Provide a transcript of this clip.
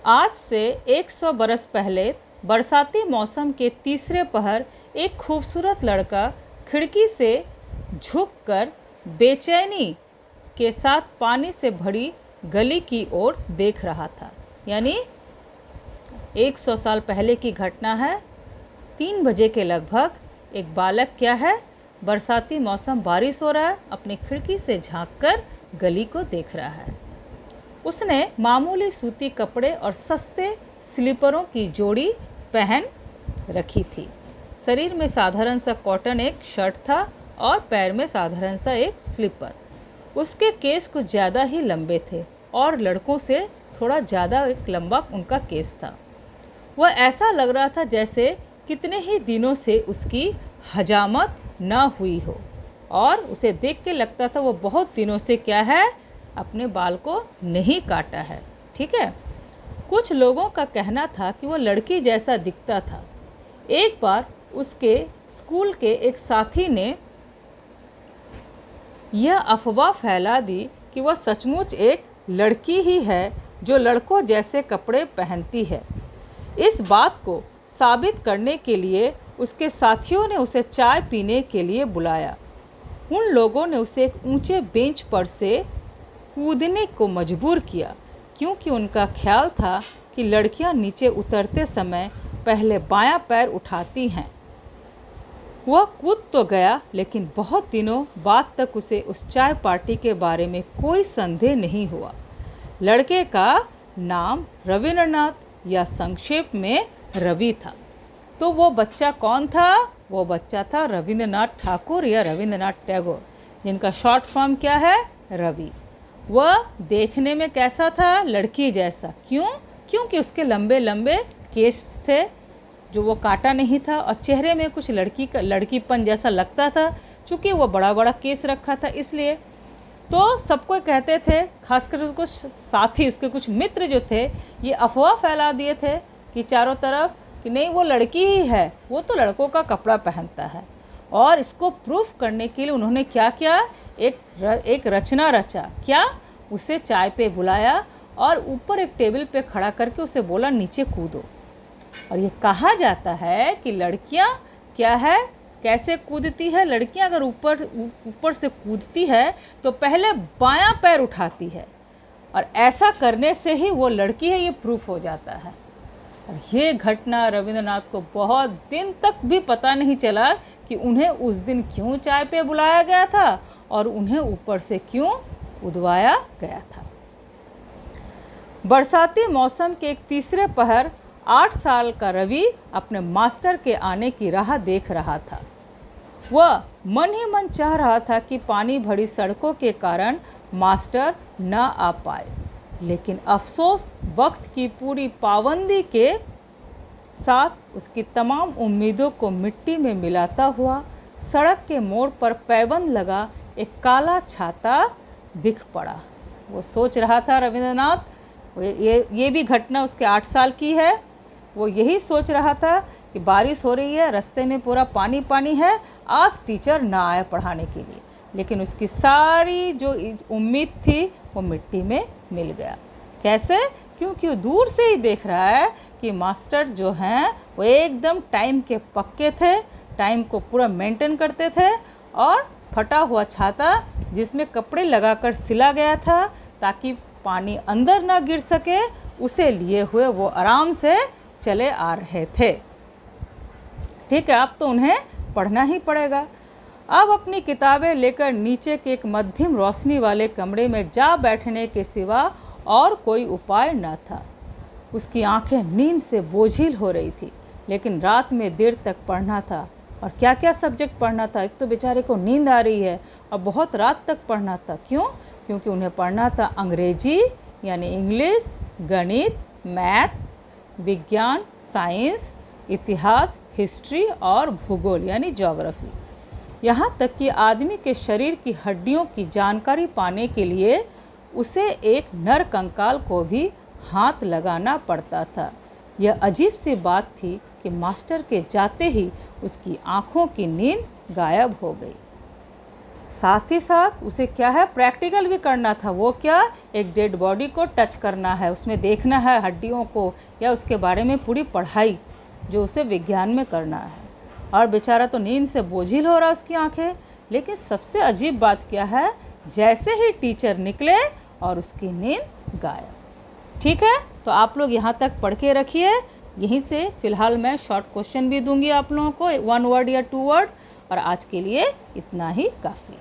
आज से 100 बरस पहले बरसाती मौसम के तीसरे पहर एक खूबसूरत लड़का खिड़की से झुककर बेचैनी के साथ पानी से भरी गली की ओर देख रहा था। यानी 100 साल पहले की घटना है। 3 बजे के लगभग एक बालक क्या है, बरसाती मौसम, बारिश हो रहा है, अपनी खिड़की से झांककर गली को देख रहा है। उसने मामूली सूती कपड़े और सस्ते स्लीपरों की जोड़ी पहन रखी थी। शरीर में साधारण सा कॉटन एक शर्ट था और पैर में साधारण सा एक स्लीपर। उसके केस कुछ ज़्यादा ही लंबे थे और लड़कों से थोड़ा ज़्यादा एक लंबा उनका केस था। वह ऐसा लग रहा था जैसे कितने ही दिनों से उसकी हजामत न हुई हो और उसे देख के लगता था वो बहुत दिनों से क्या है, अपने बाल को नहीं काटा है। ठीक है। कुछ लोगों का कहना था कि वो लड़की जैसा दिखता था। एक बार उसके स्कूल के एक साथी ने यह अफवाह फैला दी कि वह सचमुच एक लड़की ही है जो लड़कों जैसे कपड़े पहनती है। इस बात को साबित करने के लिए उसके साथियों ने उसे चाय पीने के लिए बुलाया। उन लोगों ने उसे एक ऊंचे बेंच पर से कूदने को मजबूर किया, क्योंकि उनका ख्याल था कि लड़कियां नीचे उतरते समय पहले बायां पैर उठाती हैं। वह कूद तो गया, लेकिन बहुत दिनों बाद तक उसे उस चाय पार्टी के बारे में कोई संदेह नहीं हुआ। लड़के का नाम रविंद्रनाथ या संक्षेप में रवि था। तो वो बच्चा कौन था? वो बच्चा था रविंद्रनाथ ठाकुर या रविंद्रनाथ टैगोर, जिनका शॉर्ट फॉर्म क्या है? रवि। वह देखने में कैसा था? लड़की जैसा। क्यों? क्योंकि उसके लंबे लंबे केस थे जो वो काटा नहीं था और चेहरे में कुछ लड़कीपन जैसा लगता था। चूँकि वो बड़ा बड़ा केस रखा था इसलिए तो सबको कहते थे, खासकर कुछ साथी, उसके कुछ मित्र जो थे, ये अफवाह फैला दिए थे कि चारों तरफ कि नहीं वो लड़की ही है, वो तो लड़कों का कपड़ा पहनता है। और इसको प्रूफ करने के लिए उन्होंने क्या किया, एक रचना रचा। क्या? उसे चाय पे बुलाया और ऊपर एक टेबल पे खड़ा करके उसे बोला नीचे कूदो। और ये कहा जाता है कि लड़कियां क्या है, कैसे कूदती है? लड़कियां अगर ऊपर से कूदती है तो पहले बायां पैर उठाती है और ऐसा करने से ही वो लड़की है, ये प्रूफ हो जाता है। और ये घटना रविंद्रनाथ को बहुत दिन तक भी पता नहीं चला कि उन्हें उस दिन क्यों चाय पे बुलाया गया था और उन्हें ऊपर से क्यों उदवाया गया था। बरसाती मौसम के एक तीसरे पहर 8 साल का रवि अपने मास्टर के आने की राह देख रहा था। वह मन ही मन चाह रहा था कि पानी भरी सड़कों के कारण मास्टर न आ पाए, लेकिन अफसोस वक्त की पूरी पाबंदी के साथ उसकी तमाम उम्मीदों को मिट्टी में मिलाता हुआ सड़क के मोड़ पर पैबंद लगा एक काला छाता दिख पड़ा। वो सोच रहा था रविंद्रनाथ, ये भी घटना उसके 8 साल की है। वो यही सोच रहा था कि बारिश हो रही है, रास्ते में पूरा पानी पानी है, आज टीचर ना आए पढ़ाने के लिए। लेकिन उसकी सारी जो उम्मीद थी वो मिट्टी में मिल गया। कैसे? क्योंकि वो दूर से ही देख रहा है कि मास्टर जो हैं वो एकदम टाइम के पक्के थे, टाइम को पूरा मेंटेन करते थे। और फटा हुआ छाता जिसमें कपड़े लगाकर सिला गया था ताकि पानी अंदर ना गिर सके, उसे लिए हुए वो आराम से चले आ रहे थे। ठीक है, अब तो उन्हें पढ़ना ही पड़ेगा। अब अपनी किताबें लेकर नीचे के एक मध्यम रोशनी वाले कमरे में जा बैठने के सिवा और कोई उपाय न था। उसकी आंखें नींद से बोझिल हो रही थी, लेकिन रात में देर तक पढ़ना था। और क्या क्या सब्जेक्ट पढ़ना था? एक तो बेचारे को नींद आ रही है और बहुत रात तक पढ़ना था। क्यों? क्योंकि उन्हें पढ़ना था अंग्रेजी यानी इंग्लिश, गणित, मैथ्स, विज्ञान, साइंस, इतिहास, हिस्ट्री और भूगोल यानी ज्योग्राफी। यहाँ तक कि आदमी के शरीर की हड्डियों की जानकारी पाने के लिए उसे एक नर कंकाल को भी हाथ लगाना पड़ता था। यह अजीब सी बात थी कि मास्टर के जाते ही उसकी आँखों की नींद गायब हो गई। साथ ही साथ उसे क्या है, प्रैक्टिकल भी करना था। वो क्या, एक डेड बॉडी को टच करना है, उसमें देखना है हड्डियों को, या उसके बारे में पूरी पढ़ाई जो उसे विज्ञान में करना है। और बेचारा तो नींद से बोझिल हो रहा उसकी आंखें। लेकिन सबसे अजीब बात क्या है, जैसे ही टीचर निकले और उसकी नींद गायब। ठीक है, तो आप लोग यहाँ तक पढ़ के रखिए। यहीं से फ़िलहाल मैं शॉर्ट क्वेश्चन भी दूंगी आप लोगों को, 1 वर्ड या 2 वर्ड। और आज के लिए इतना ही काफ़ी।